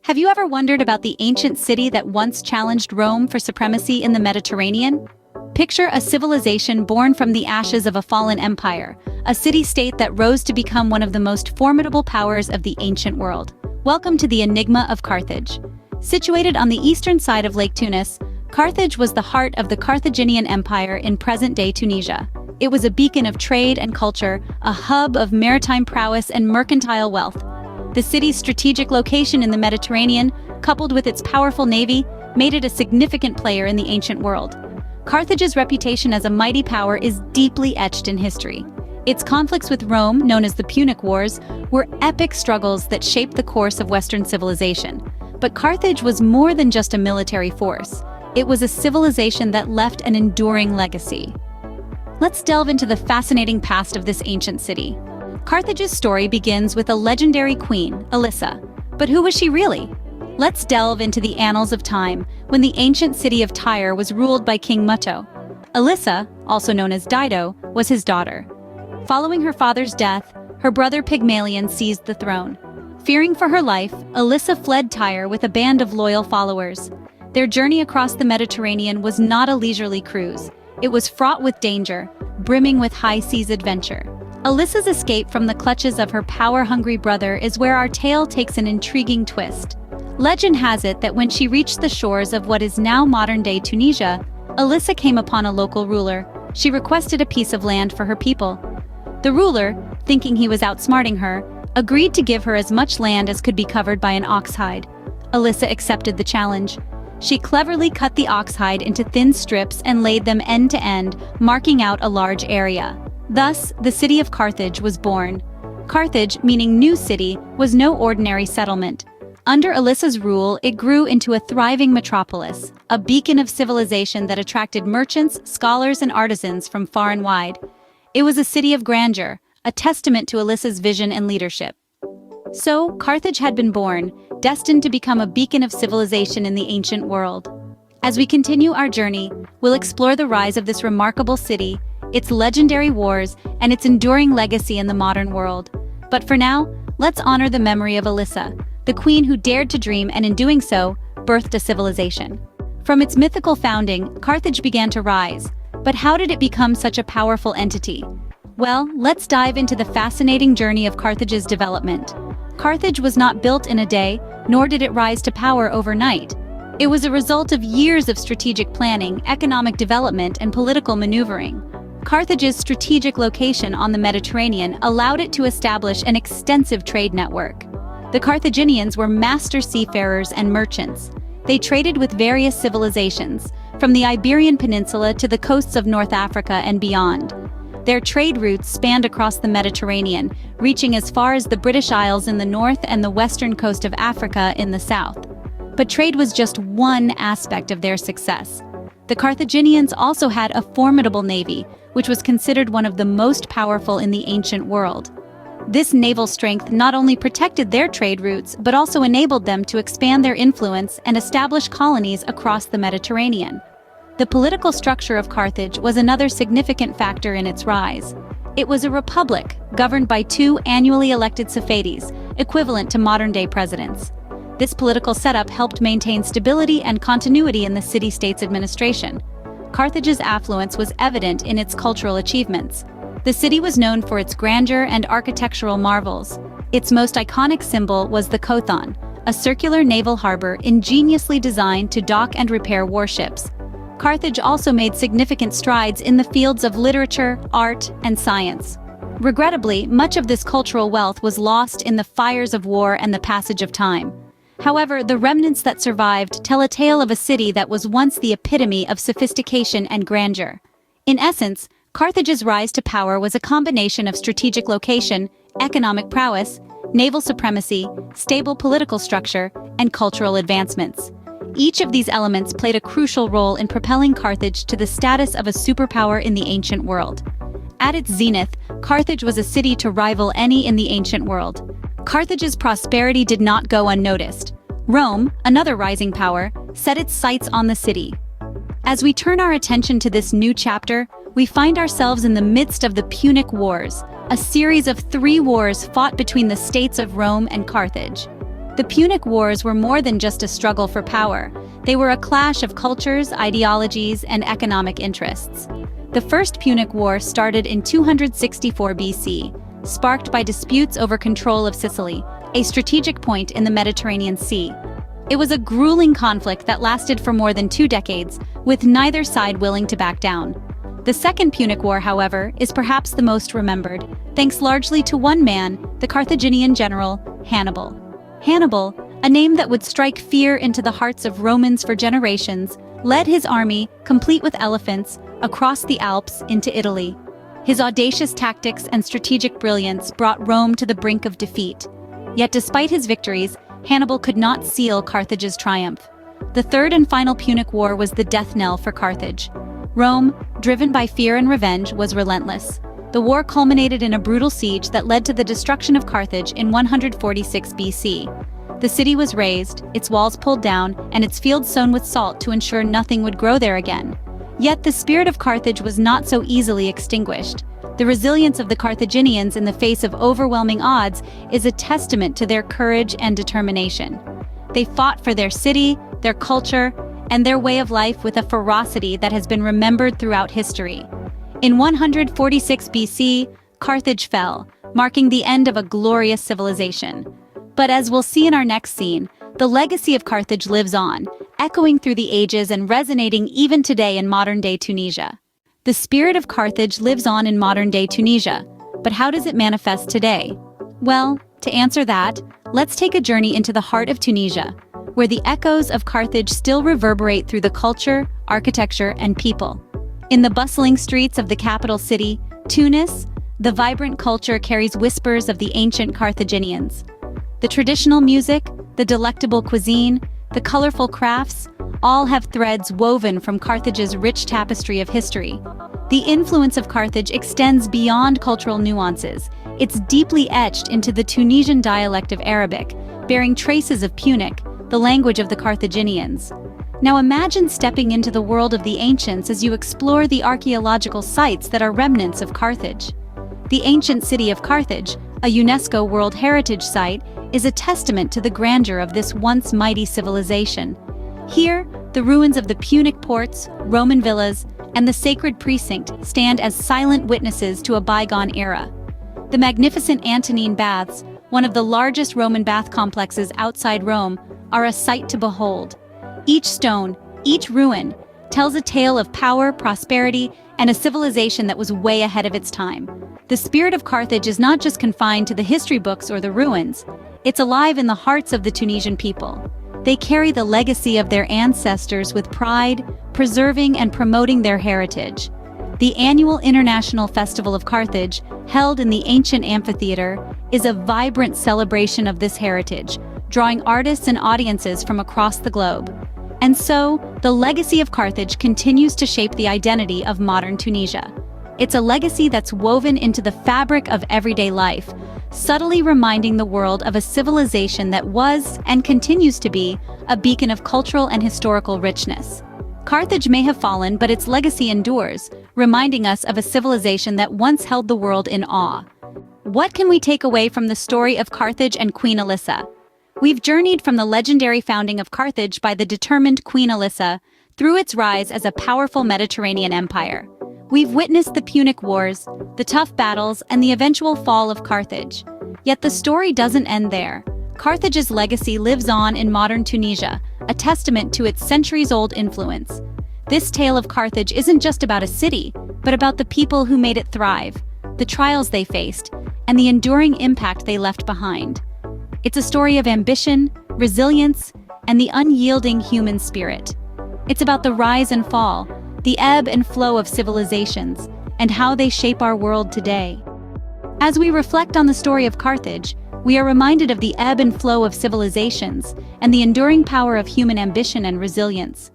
Have you ever wondered about the ancient city that once challenged Rome for supremacy in the Mediterranean? Picture a civilization born from the ashes of a fallen empire, a city-state that rose to become one of the most formidable powers of the ancient world. Welcome to the enigma of Carthage. Situated on the eastern side of Lake Tunis, Carthage was the heart of the Carthaginian Empire in present-day Tunisia. It was a beacon of trade and culture, a hub of maritime prowess and mercantile wealth. The city's strategic location in the Mediterranean, coupled with its powerful navy, made it a significant player in the ancient world. Carthage's reputation as a mighty power is deeply etched in history. Its conflicts with Rome, known as the Punic Wars, were epic struggles that shaped the course of Western civilization. But Carthage was more than just a military force. It was a civilization that left an enduring legacy. Let's delve into the fascinating past of this ancient city. Carthage's story begins with a legendary queen, Elissa. But who was she really? Let's delve into the annals of time, when the ancient city of Tyre was ruled by King Muto. Elissa, also known as Dido, was his daughter. Following her father's death, her brother Pygmalion seized the throne. Fearing for her life, Elissa fled Tyre with a band of loyal followers. Their journey across the Mediterranean was not a leisurely cruise. It was fraught with danger, brimming with high-seas adventure. Elissa's escape from the clutches of her power-hungry brother is where our tale takes an intriguing twist. Legend has it that when she reached the shores of what is now modern-day Tunisia, Elissa came upon a local ruler. She requested a piece of land for her people. The ruler, thinking he was outsmarting her, agreed to give her as much land as could be covered by an ox hide. Elissa accepted the challenge. She cleverly cut the ox hide into thin strips and laid them end to end, marking out a large area. Thus, the city of Carthage was born. Carthage, meaning new city, was no ordinary settlement. Under Elissa's rule, it grew into a thriving metropolis, a beacon of civilization that attracted merchants, scholars, and artisans from far and wide. It was a city of grandeur, a testament to Elissa's vision and leadership. So, Carthage had been born, destined to become a beacon of civilization in the ancient world. As we continue our journey, we'll explore the rise of this remarkable city, its legendary wars, and its enduring legacy in the modern world. But for now, let's honor the memory of Elissa, the queen who dared to dream and in doing so, birthed a civilization. From its mythical founding, Carthage began to rise. But how did it become such a powerful entity? Well, let's dive into the fascinating journey of Carthage's development. Carthage was not built in a day, nor did it rise to power overnight. It was a result of years of strategic planning, economic development, and political maneuvering. Carthage's strategic location on the Mediterranean allowed it to establish an extensive trade network. The Carthaginians were master seafarers and merchants. They traded with various civilizations, from the Iberian Peninsula to the coasts of North Africa and beyond. Their trade routes spanned across the Mediterranean, reaching as far as the British Isles in the north and the western coast of Africa in the south. But trade was just one aspect of their success. The Carthaginians also had a formidable navy, which was considered one of the most powerful in the ancient world. This naval strength not only protected their trade routes, but also enabled them to expand their influence and establish colonies across the Mediterranean. The political structure of Carthage was another significant factor in its rise. It was a republic, governed by two annually elected Safades, equivalent to modern-day presidents. This political setup helped maintain stability and continuity in the city-state's administration. Carthage's affluence was evident in its cultural achievements. The city was known for its grandeur and architectural marvels. Its most iconic symbol was the Kothon, a circular naval harbor ingeniously designed to dock and repair warships. Carthage also made significant strides in the fields of literature, art, and science. Regrettably, much of this cultural wealth was lost in the fires of war and the passage of time. However, the remnants that survived tell a tale of a city that was once the epitome of sophistication and grandeur. In essence, Carthage's rise to power was a combination of strategic location, economic prowess, naval supremacy, stable political structure, and cultural advancements. Each of these elements played a crucial role in propelling Carthage to the status of a superpower in the ancient world. At its zenith, Carthage was a city to rival any in the ancient world. Carthage's prosperity did not go unnoticed. Rome, another rising power, set its sights on the city. As we turn our attention to this new chapter, we find ourselves in the midst of the Punic Wars, a series of 3 wars fought between the states of Rome and Carthage. The Punic Wars were more than just a struggle for power. They were a clash of cultures, ideologies, and economic interests. The First Punic War started in 264 BC, sparked by disputes over control of Sicily, a strategic point in the Mediterranean Sea. It was a grueling conflict that lasted for more than 2 decades, with neither side willing to back down. The Second Punic War, however, is perhaps the most remembered, thanks largely to one man, the Carthaginian general, Hannibal. Hannibal, a name that would strike fear into the hearts of Romans for generations, led his army, complete with elephants, across the Alps into Italy. His audacious tactics and strategic brilliance brought Rome to the brink of defeat. Yet despite his victories, Hannibal could not seal Carthage's triumph. The third and final Punic War was the death knell for Carthage. Rome, driven by fear and revenge, was relentless. The war culminated in a brutal siege that led to the destruction of Carthage in 146 BC. The city was razed, its walls pulled down, and its fields sown with salt to ensure nothing would grow there again. Yet the spirit of Carthage was not so easily extinguished. The resilience of the Carthaginians in the face of overwhelming odds is a testament to their courage and determination. They fought for their city, their culture, and their way of life with a ferocity that has been remembered throughout history. In 146 BC, Carthage fell, marking the end of a glorious civilization. But as we'll see in our next scene, the legacy of Carthage lives on, echoing through the ages and resonating even today in modern-day Tunisia. The spirit of Carthage lives on in modern-day Tunisia, but how does it manifest today? Well, to answer that, let's take a journey into the heart of Tunisia, where the echoes of Carthage still reverberate through the culture, architecture, and people. In the bustling streets of the capital city, Tunis, the vibrant culture carries whispers of the ancient Carthaginians. The traditional music, the delectable cuisine, the colorful crafts, all have threads woven from Carthage's rich tapestry of history. The influence of Carthage extends beyond cultural nuances. It's deeply etched into the Tunisian dialect of Arabic, bearing traces of Punic, the language of the Carthaginians. Now imagine stepping into the world of the ancients as you explore the archaeological sites that are remnants of Carthage. The ancient city of Carthage, a UNESCO World Heritage Site, is a testament to the grandeur of this once mighty civilization. Here, the ruins of the Punic ports, Roman villas, and the sacred precinct stand as silent witnesses to a bygone era. The magnificent Antonine Baths, one of the largest Roman bath complexes outside Rome, are a sight to behold. Each stone, each ruin, tells a tale of power, prosperity, and a civilization that was way ahead of its time. The spirit of Carthage is not just confined to the history books or the ruins. It's alive in the hearts of the Tunisian people. They carry the legacy of their ancestors with pride, preserving and promoting their heritage. The annual International Festival of Carthage, held in the ancient amphitheater, is a vibrant celebration of this heritage, drawing artists and audiences from across the globe. And so, the legacy of Carthage continues to shape the identity of modern Tunisia. It's a legacy that's woven into the fabric of everyday life, subtly reminding the world of a civilization that was, and continues to be, a beacon of cultural and historical richness. Carthage may have fallen, but its legacy endures, reminding us of a civilization that once held the world in awe. What can we take away from the story of Carthage and Queen Elissa? We've journeyed from the legendary founding of Carthage by the determined Queen Elissa through its rise as a powerful Mediterranean empire. We've witnessed the Punic Wars, the tough battles, and the eventual fall of Carthage. Yet the story doesn't end there. Carthage's legacy lives on in modern Tunisia, a testament to its centuries-old influence. This tale of Carthage isn't just about a city, but about the people who made it thrive, the trials they faced, and the enduring impact they left behind. It's a story of ambition, resilience, and the unyielding human spirit. It's about the rise and fall, the ebb and flow of civilizations, and how they shape our world today. As we reflect on the story of Carthage, we are reminded of the ebb and flow of civilizations and the enduring power of human ambition and resilience.